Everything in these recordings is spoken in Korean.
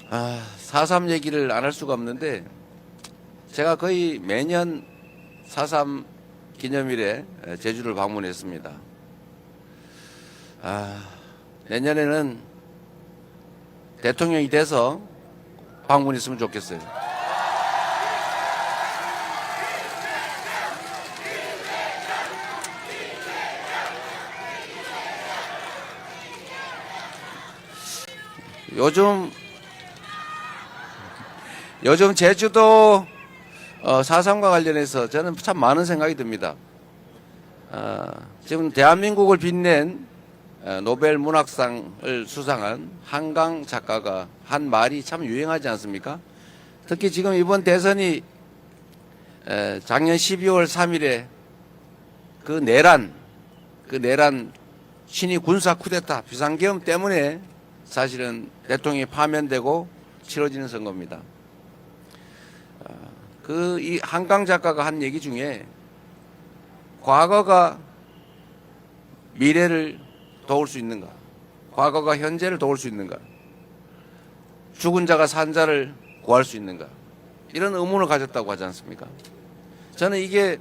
4.3 얘기를 안 할 수가 없는데, 제가 거의 매년 4.3 기념일에 제주를 방문했습니다. 내년에는 대통령이 돼서 방문했으면 좋겠어요. 요즘 제주도 4.3과 관련해서 저는 참 많은 생각이 듭니다. 지금 대한민국을 빛낸 노벨 문학상을 수상한 한강 작가가 한 말이 참 유행하지 않습니까? 특히 지금 이번 대선이 작년 12월 3일에 그 내란 친위 군사 쿠데타 비상계엄 때문에 사실은 대통령이 파면되고 치러지는 선거입니다. 이 한강 작가가 한 얘기 중에 과거가 미래를 도울 수 있는가? 과거가 현재를 도울 수 있는가? 죽은 자가 산 자를 구할 수 있는가? 이런 의문을 가졌다고 하지 않습니까? 저는 이게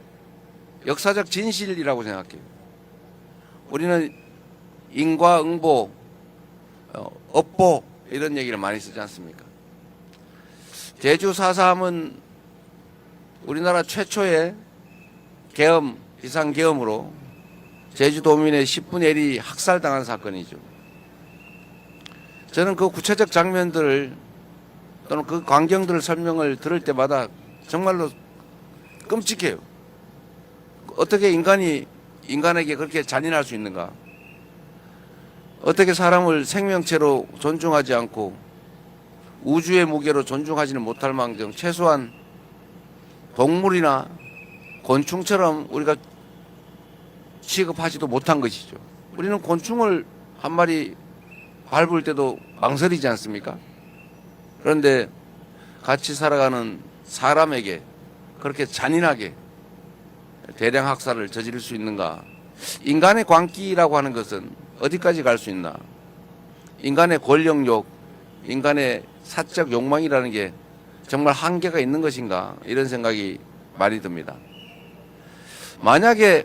역사적 진실이라고 생각해요. 우리는 인과응보, 업보 이런 얘기를 많이 쓰지 않습니까? 제주 4.3은 우리나라 최초의 비상계엄으로 제주도민의 10분의 1이 학살당한 사건이죠. 저는 그 구체적 장면들을 또는 그 광경들을 설명을 들을 때마다 정말로 끔찍해요. 어떻게 인간에게 그렇게 잔인할 수 있는가? 어떻게 사람을 생명체로 존중하지 않고 우주의 무게로 존중하지는 못할 망정 최소한 동물이나 곤충처럼 우리가 취급하지도 못한 것이죠. 우리는 곤충을 한 마리 밟을 때도 망설이지 않습니까? 그런데 같이 살아가는 사람에게 그렇게 잔인하게 대량 학살을 저지를 수 있는가? 인간의 광기라고 하는 것은 어디까지 갈 수 있나? 인간의 권력욕, 인간의 사적 욕망이라는 게 정말 한계가 있는 것인가? 이런 생각이 많이 듭니다. 만약에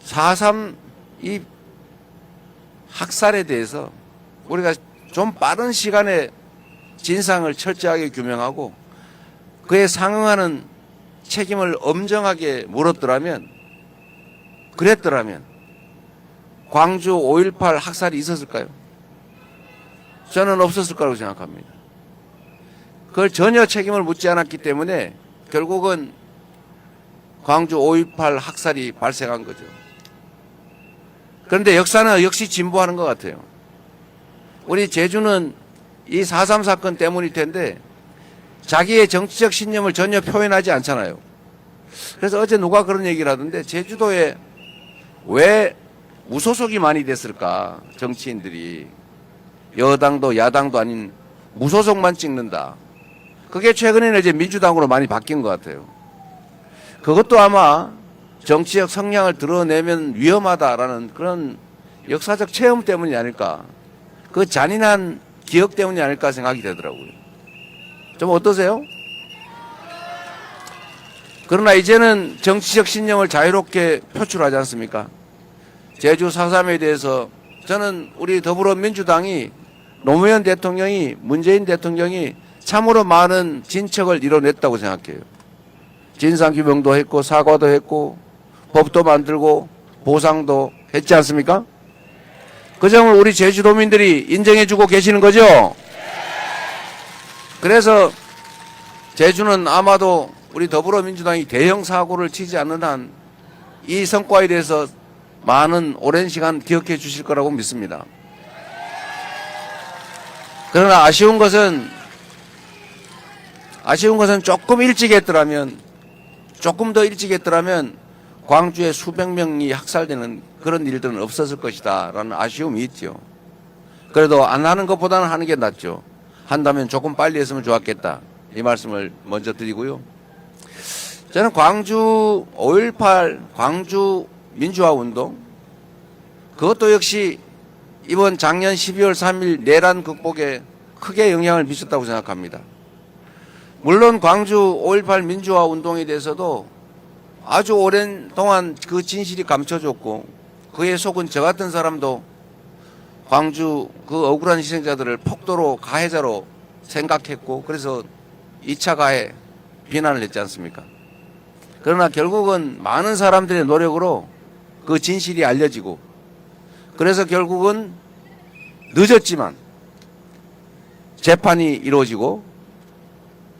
4.3 이 학살에 대해서 우리가 좀 빠른 시간에 진상을 철저하게 규명하고 그에 상응하는 책임을 엄정하게 그랬더라면 광주 5.18 학살이 있었을까요? 저는 없었을 거라고 생각합니다. 그걸 전혀 책임을 묻지 않았기 때문에 결국은 광주 5.18 학살이 발생한 거죠. 그런데 역사는 역시 진보하는 것 같아요. 우리 제주는 이 4.3 사건 때문일 텐데 자기의 정치적 신념을 전혀 표현하지 않잖아요. 그래서 어제 누가 그런 얘기를 하던데 제주도에 왜 무소속이 많이 됐을까? 정치인들이 여당도 야당도 아닌 무소속만 찍는다. 그게 최근에는 이제 민주당으로 많이 바뀐 것 같아요. 그것도 아마 정치적 성향을 드러내면 위험하다라는 그런 역사적 체험 때문이 아닐까. 그 잔인한 기억 때문이 아닐까 생각이 되더라고요. 좀 어떠세요? 그러나 이제는 정치적 신념을 자유롭게 표출하지 않습니까? 제주 4.3에 대해서 저는 우리 더불어민주당이 노무현 대통령이 문재인 대통령이 참으로 많은 진척을 이뤄냈다고 생각해요. 진상규명도 했고 사과도 했고 법도 만들고 보상도 했지 않습니까? 그 점을 우리 제주도민들이 인정해주고 계시는 거죠? 그래서 제주는 아마도 우리 더불어민주당이 대형 사고를 치지 않는 한 이 성과에 대해서 많은 오랜 시간 기억해 주실 거라고 믿습니다. 그러나 아쉬운 것은 조금 더 일찍 했더라면 광주에 수백 명이 학살되는 그런 일들은 없었을 것이다 라는 아쉬움이 있죠. 그래도 안 하는 것보다는 하는 게 낫죠. 한다면 조금 빨리 했으면 좋았겠다. 이 말씀을 먼저 드리고요. 저는 광주 5.18 광주 민주화운동 그것도 역시 이번 작년 12월 3일 내란 극복의 크게 영향을 미쳤다고 생각합니다. 물론 광주 5.18 민주화 운동에 대해서도 아주 오랜 동안 그 진실이 감춰졌고 그에 속은 저 같은 사람도 광주 그 억울한 희생자들을 폭도로 가해자로 생각했고 그래서 2차 가해 비난을 했지 않습니까? 그러나 결국은 많은 사람들의 노력으로 그 진실이 알려지고 그래서 결국은 늦었지만 재판이 이루어지고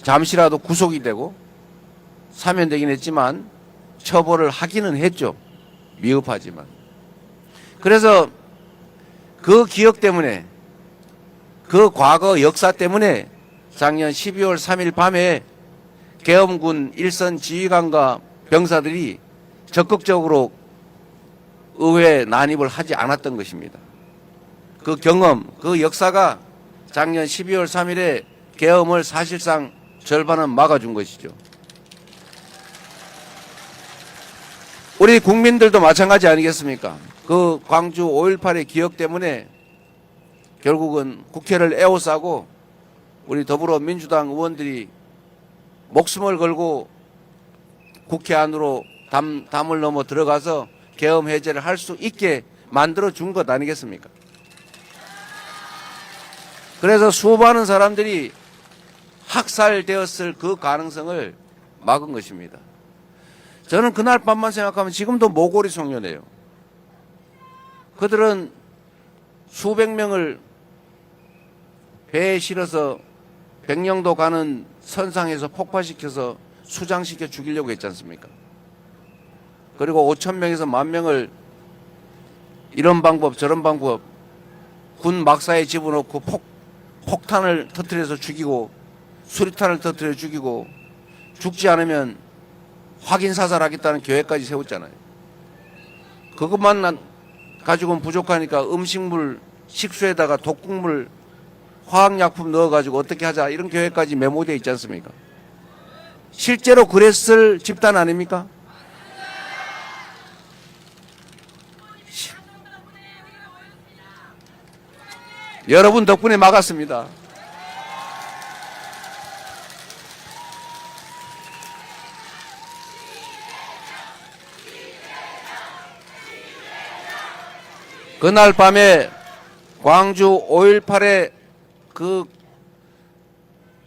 잠시라도 구속이 되고 사면되긴 했지만 처벌을 하기는 했죠. 미흡하지만. 그래서 그 기억 때문에 그 과거 역사 때문에 작년 12월 3일 밤에 계엄군 일선 지휘관과 병사들이 적극적으로 의회 난입을 하지 않았던 것입니다. 그 경험, 그 역사가 작년 12월 3일에 계엄을 사실상 절반은 막아준 것이죠. 우리 국민들도 마찬가지 아니겠습니까? 그 광주 5.18의 기억 때문에 결국은 국회를 에워싸고 우리 더불어민주당 의원들이 목숨을 걸고 국회 안으로 담을 넘어 들어가서 계엄 해제를 할 수 있게 만들어 준 것 아니겠습니까? 그래서 수많은 사람들이 학살되었을 그 가능성을 막은 것입니다. 저는 그날 밤만 생각하면 지금도 모골이 송년해요. 그들은 수백 명을 배에 실어서 백령도 가는 선상에서 폭파시켜서 수장시켜 죽이려고 했지 않습니까? 그리고 5천 명에서 1만 명을 이런 방법 저런 방법 군 막사에 집어넣고 폭탄을 터뜨려서 죽이고 수리탄을 터뜨려 죽이고 죽지 않으면 확인 사살하겠다는 계획까지 세웠잖아요. 그것만 가지고는 부족하니까 음식물 식수에다가 독극물 화학약품 넣어가지고 어떻게 하자 이런 계획까지 메모되어 있지 않습니까? 실제로 그랬을 집단 아닙니까? 여러분 덕분에 막았습니다. 그날 밤에 광주 5.18의 그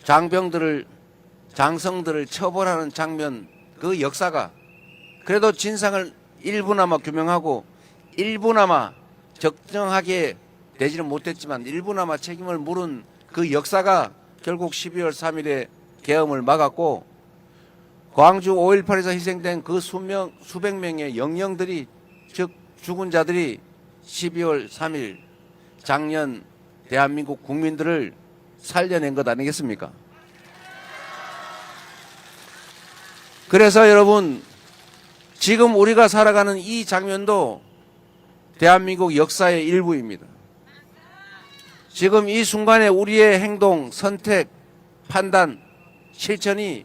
장성들을 처벌하는 장면, 그 역사가 그래도 진상을 일부나마 규명하고 일부나마 적정하게 되지는 못했지만 일부나마 책임을 물은 그 역사가 결국 12월 3일에 계엄을 막았고 광주 5.18에서 희생된 그 수백 명의 영령들이 즉 죽은 자들이 12월 3일 작년 대한민국 국민들을 살려낸 것 아니겠습니까? 그래서 여러분 지금 우리가 살아가는 이 장면도 대한민국 역사의 일부입니다. 지금 이 순간에 우리의 행동, 선택, 판단, 실천이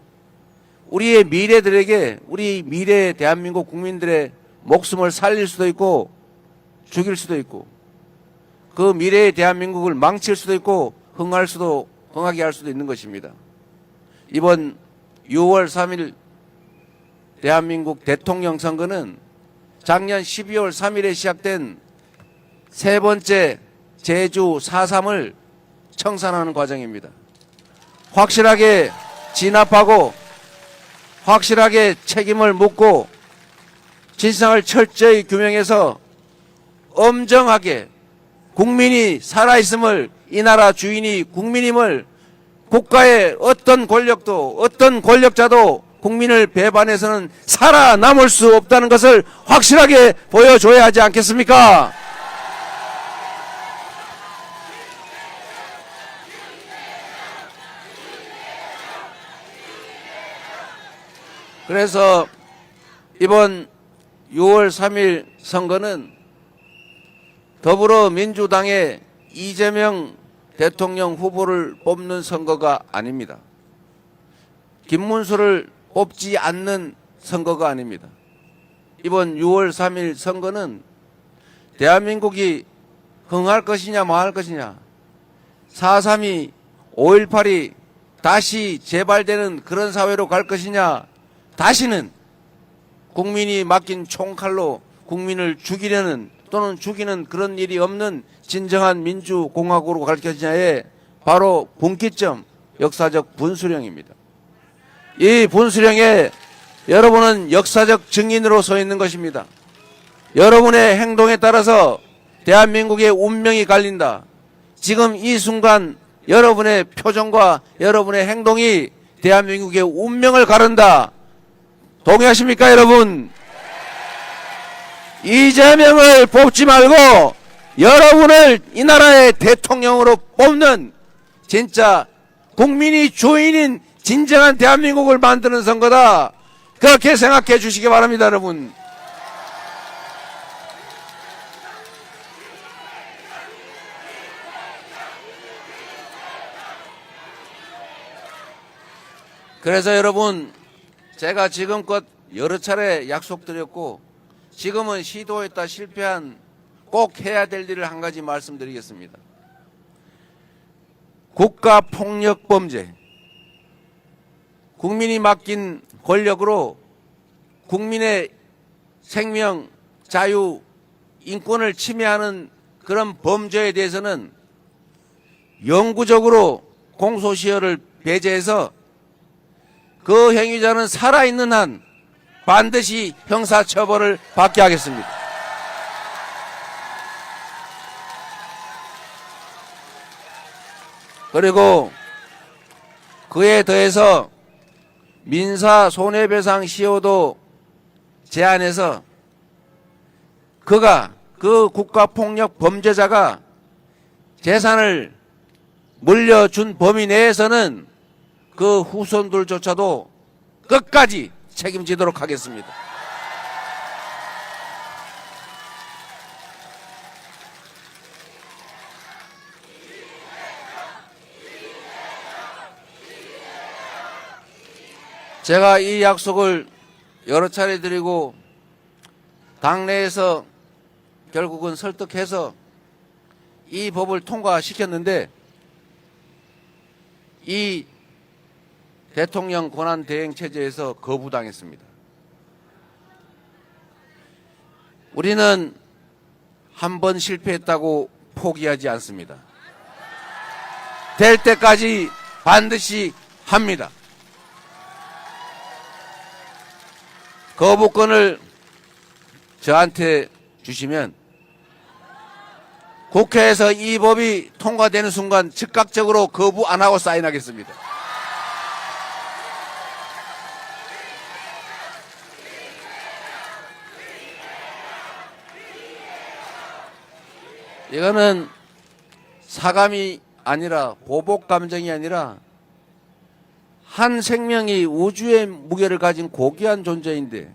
우리의 미래들에게 우리 미래의 대한민국 국민들의 목숨을 살릴 수도 있고 죽일 수도 있고 그 미래의 대한민국을 망칠 수도 있고 흥하게 할 수도 있는 것입니다. 이번 6월 3일 대한민국 대통령 선거는 작년 12월 3일에 시작된 세 번째 제주 4.3을 청산하는 과정입니다. 확실하게 진압하고 확실하게 책임을 묻고 진상을 철저히 규명해서 엄정하게 국민이 살아있음을 이 나라 주인이 국민임을 국가의 어떤 권력도 어떤 권력자도 국민을 배반해서는 살아남을 수 없다는 것을 확실하게 보여줘야 하지 않겠습니까? 그래서 이번 6월 3일 선거는 더불어민주당의 이재명 대통령 후보를 뽑는 선거가 아닙니다. 김문수를 뽑지 않는 선거가 아닙니다. 이번 6월 3일 선거는 대한민국이 흥할 것이냐 망할 것이냐 4.3이 5.18이 다시 재발되는 그런 사회로 갈 것이냐, 다시는 국민이 맡긴 총칼로 국민을 죽이려는 또는 죽이는 그런 일이 없는 진정한 민주공화국으로 갈 것이냐에 바로 분기점, 역사적 분수령입니다. 이 분수령에 여러분은 역사적 증인으로 서 있는 것입니다. 여러분의 행동에 따라서 대한민국의 운명이 갈린다. 지금 이 순간 여러분의 표정과 여러분의 행동이 대한민국의 운명을 가른다. 동의하십니까, 여러분? 이재명을 뽑지 말고 여러분을 이 나라의 대통령으로 뽑는 진짜 국민이 주인인 진정한 대한민국을 만드는 선거다. 그렇게 생각해 주시기 바랍니다, 여러분. 그래서 여러분, 제가 지금껏 여러 차례 약속드렸고 지금은 시도했다 실패한 꼭 해야 될 일을 한 가지 말씀드리겠습니다. 국가폭력범죄, 국민이 맡긴 권력으로 국민의 생명, 자유, 인권을 침해하는 그런 범죄에 대해서는 영구적으로 공소시효를 배제해서 그 행위자는 살아있는 한 반드시 형사처벌을 받게 하겠습니다. 그리고 그에 더해서 민사 손해배상 시효도 제한해서 그 국가폭력 범죄자가 재산을 물려준 범위 내에서는 그 후손들조차도 끝까지 책임지도록 하겠습니다. 제가 이 약속을 여러 차례 드리고 당내에서 결국은 설득해서 이 법을 통과시켰는데 이 대통령 권한대행체제에서 거부당했습니다. 우리는 한 번 실패했다고 포기하지 않습니다. 될 때까지 반드시 합니다. 거부권을 저한테 주시면 국회에서 이 법이 통과되는 순간 즉각적으로 거부 안 하고 사인하겠습니다. 이거는 사감이 아니라 보복 감정이 아니라 한 생명이 우주의 무게를 가진 고귀한 존재인데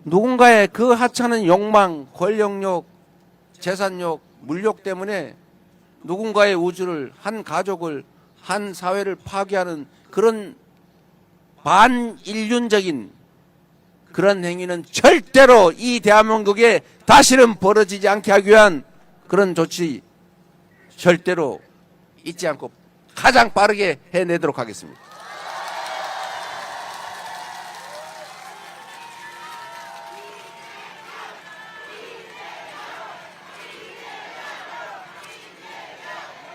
누군가의 그 하찮은 욕망, 권력욕, 재산욕, 물욕 때문에 누군가의 우주를, 한 가족을, 한 사회를 파괴하는 그런 반인륜적인 그런 행위는 절대로 이 대한민국에 다시는 벌어지지 않게 하기 위한 그런 조치 절대로 잊지 않고 가장 빠르게 해내도록 하겠습니다.